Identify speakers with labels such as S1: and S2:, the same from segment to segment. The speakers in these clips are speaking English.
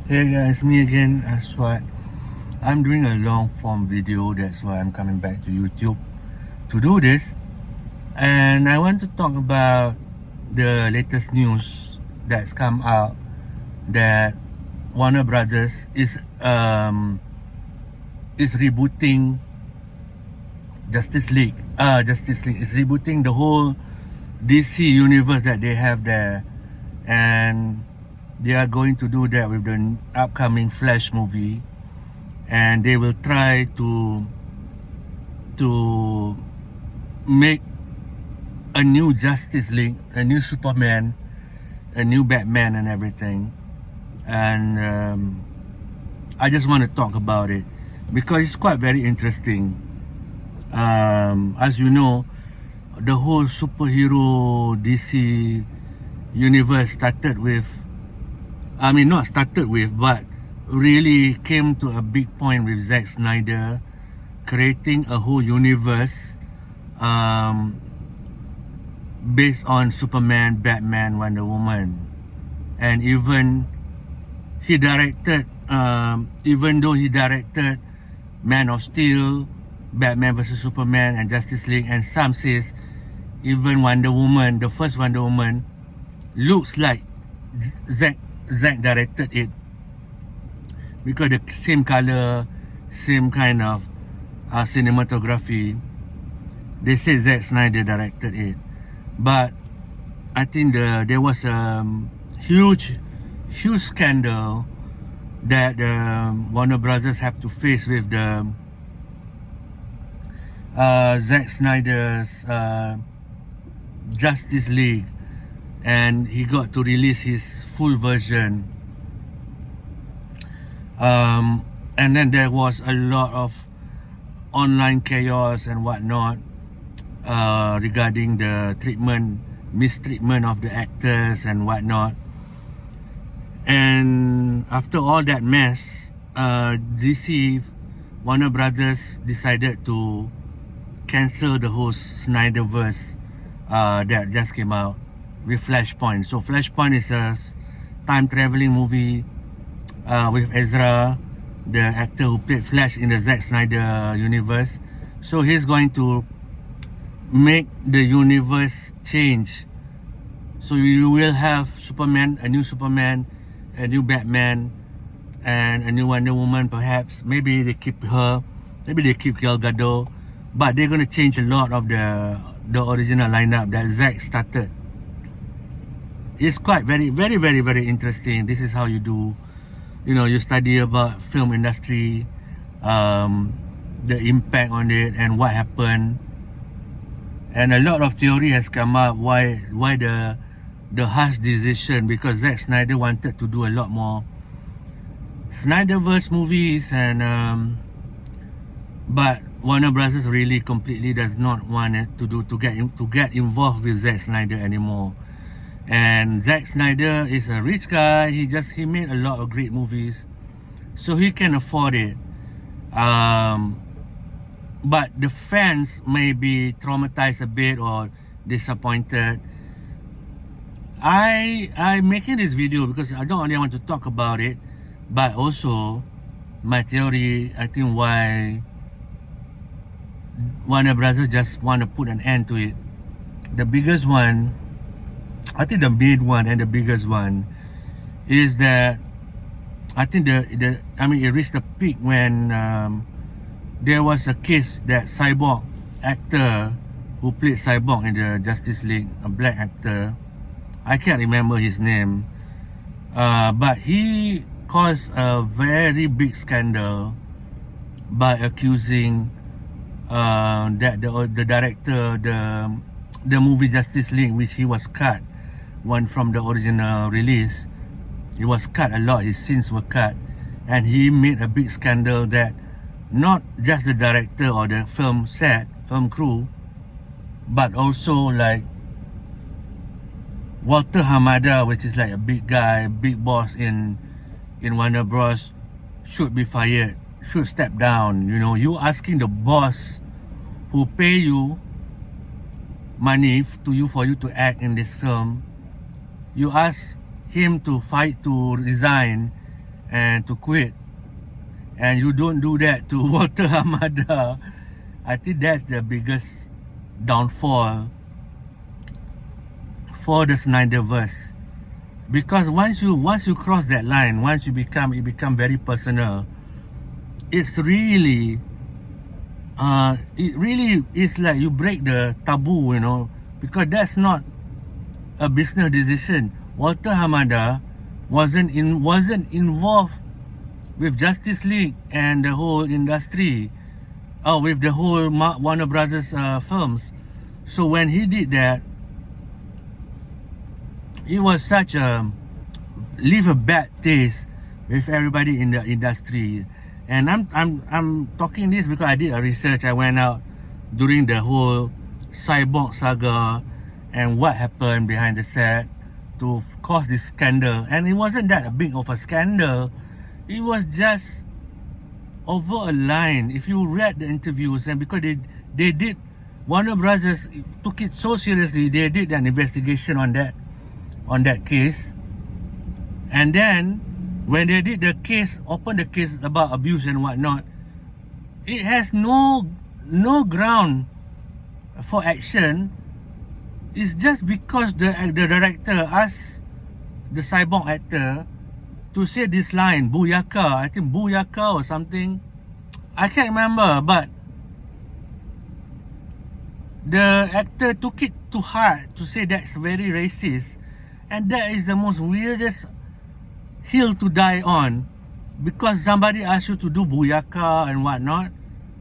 S1: Hey guys, me again, Aswat. I'm doing a long form video, that's why I'm coming back to YouTube to do this. And I want to talk about the latest news that's come out that Warner Brothers is rebooting Justice League. Justice League is rebooting the whole DC universe that they have there, and they are going to do that with the upcoming Flash movie, and they will try to make a new Justice League, a new Superman, a new Batman and everything. And I just want to talk about it because it's quite very interesting. As you know, the whole superhero DC universe started with, not started with, but really came to a big point with Zack Snyder creating a whole universe based on Superman, Batman, Wonder Woman. And even he directed, even though he directed Man of Steel, Batman vs Superman and Justice League, and some says even Wonder Woman, the first Wonder Woman, looks like Zack directed it because the same color, same kind of cinematography. They say Zack Snyder directed it, but I think there was a huge scandal that Warner Brothers have to face with the Zack Snyder's Justice League, and he got to release his full version. And then there was a lot of online chaos and whatnot regarding the mistreatment of the actors and whatnot. And after all that mess, DC, Warner Brothers decided to cancel the whole Snyderverse that just came out with Flashpoint. So Flashpoint is a time-traveling movie with Ezra, the actor who played Flash in the Zack Snyder universe. So he's going to make the universe change. So you will have Superman, a new Superman, a new Batman, and a new Wonder Woman perhaps. Maybe they keep her, maybe they keep Gal Gadot, but they're going to change a lot of the original lineup that Zack started. It's quite very interesting. This is how you do, you study about film industry, the impact on it and what happened. And a lot of theory has come up why the harsh decision, because Zack Snyder wanted to do a lot more Snyderverse movies, and but Warner Brothers really completely does not want it to get involved with Zack Snyder anymore. And Zack Snyder is a rich guy. He made a lot of great movies, so he can afford it. But the fans may be traumatized a bit or disappointed. I'm making this video because I don't only want to talk about it, but also my theory, I think why Warner Brothers just want to put an end to it. The biggest one, I think the main one and the biggest one is that I think it reached the peak when there was a case that Cyborg actor who played Cyborg in the Justice League, a black actor, I can't remember his name, but he caused a very big scandal by accusing that the director, the movie Justice League, which he was cut, one from the original release, he was cut a lot, his scenes were cut, and he made a big scandal that not just the director or the film crew, but also like Walter Hamada, which is like a big guy, big boss in Warner Bros, should be fired, should step down. You asking the boss who pay you money for you to act in this film, you ask him to resign, and to quit, and you don't do that to Walter Hamada. I think that's the biggest downfall for the Snyderverse, because once you cross that line, once it become very personal, it's really it really is like you break the taboo, you know, because that's not a business decision. Walter Hamada wasn't involved with Justice League and the whole industry, or with the whole Warner Brothers films. So when he did that, it was such a leave a bad taste with everybody in the industry. And I'm talking this because I did a research. I went out during the whole Cyborg saga and what happened behind the set to cause this scandal. And it wasn't that big of a scandal. It was just over a line. If you read the interviews, and because they did, Warner Brothers took it so seriously, they did an investigation on that case. And then when they did the case, opened the case about abuse and whatnot, it has no ground for action. It's just because the director asked the Cyborg actor to say this line, "Booyaka," I think "Booyaka" or something. I can't remember, but the actor took it to heart to say that's very racist, and that is the most weirdest hill to die on, because somebody asks you to do "Booyaka" and whatnot.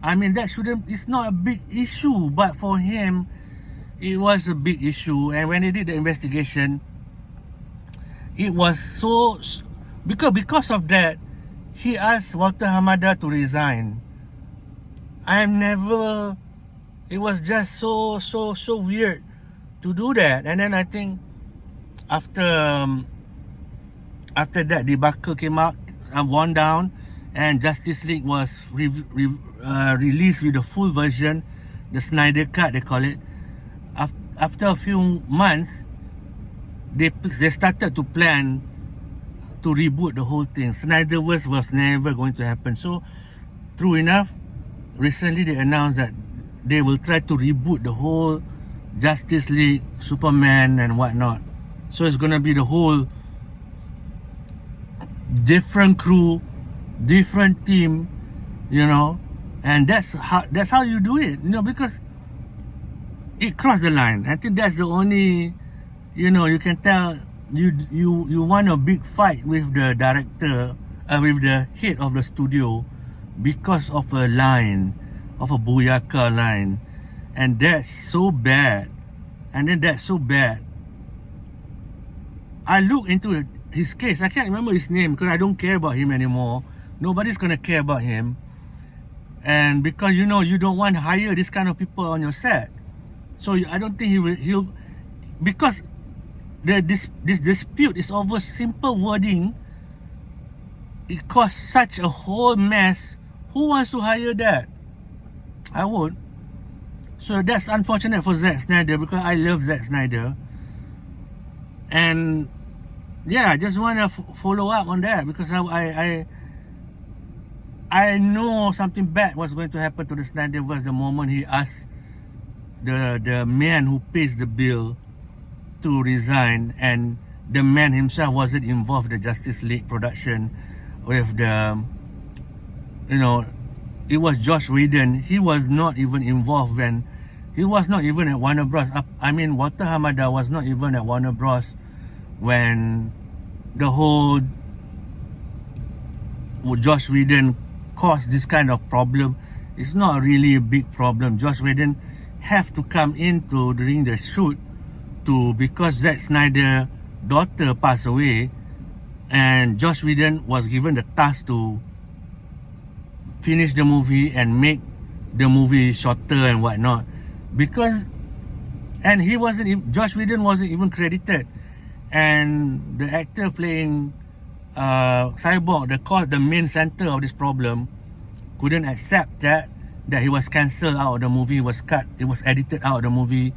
S1: I mean, that shouldn't, it's not a big issue, but for him, it was a big issue. And when they did the investigation, it was so, because of that, he asked Walter Hamada to resign. It was just so weird to do that. And then I think after that debacle came out, won down, and Justice League was released with the full version, the Snyder Cut they call it. After a few months, they started to plan to reboot the whole thing. Snyderverse was never going to happen. So, true enough, recently they announced that they will try to reboot the whole Justice League, Superman and whatnot. So it's gonna be the whole different crew, different team, you know, and that's how you do it, you know, because it crossed the line. I think that's the only, you know, you can tell you want a big fight with the director, with the head of the studio, because of a line, of a "Booyaka" line, and that's so bad. And then that's so bad. I looked into his case. I can't remember his name because I don't care about him anymore. Nobody's gonna care about him, and because you know you don't want to hire this kind of people on your set. So I don't think he'll because this dispute is over simple wording. It caused such a whole mess. Who wants to hire that? I won't. So that's unfortunate for Zack Snyder, because I love Zack Snyder. And yeah, I just want to follow up on that, because I know something bad was going to happen to the Snyderverse the moment he asked the man who pays the bill to resign, and the man himself wasn't involved in the Justice League production with the, you know, it was Joss Whedon. He was not even involved when, he was not even at Warner Bros. I mean, Walter Hamada was not even at Warner Bros. When the whole Joss Whedon caused this kind of problem. It's not really a big problem. Joss Whedon have to come into during the shoot because Zack Snyder's daughter passed away, and Joss Whedon was given the task to finish the movie and make the movie shorter and whatnot, because Joss Whedon wasn't even credited, and the actor playing Cyborg, the main center of this problem, couldn't accept that he was cancelled out of the movie, was cut, it was edited out of the movie.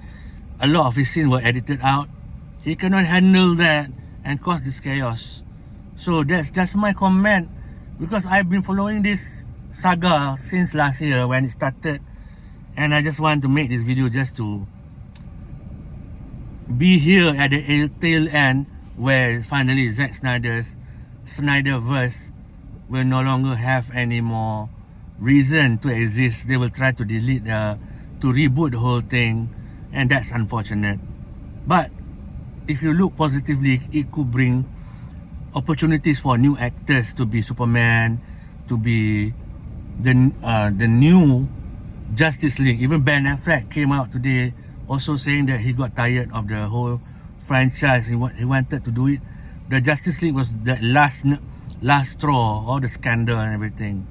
S1: A lot of his scenes were edited out. He cannot handle that and cause this chaos. So that's just my comment, because I've been following this saga since last year when it started, and I just want to make this video just to be here at the tail end where finally Zack Snyder's Snyderverse will no longer have any more reason to exist. They will try to delete to reboot the whole thing, and that's unfortunate. But if you look positively, it could bring opportunities for new actors to be Superman, to be the new Justice League. Even Ben Affleck came out today also saying that he got tired of the whole franchise. He wanted to do it. The Justice League was the last straw, all the scandal and everything.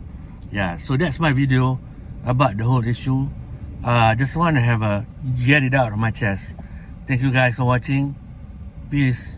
S1: Yeah, so that's my video about the whole issue. Just want to get it out of my chest. Thank you guys for watching. Peace.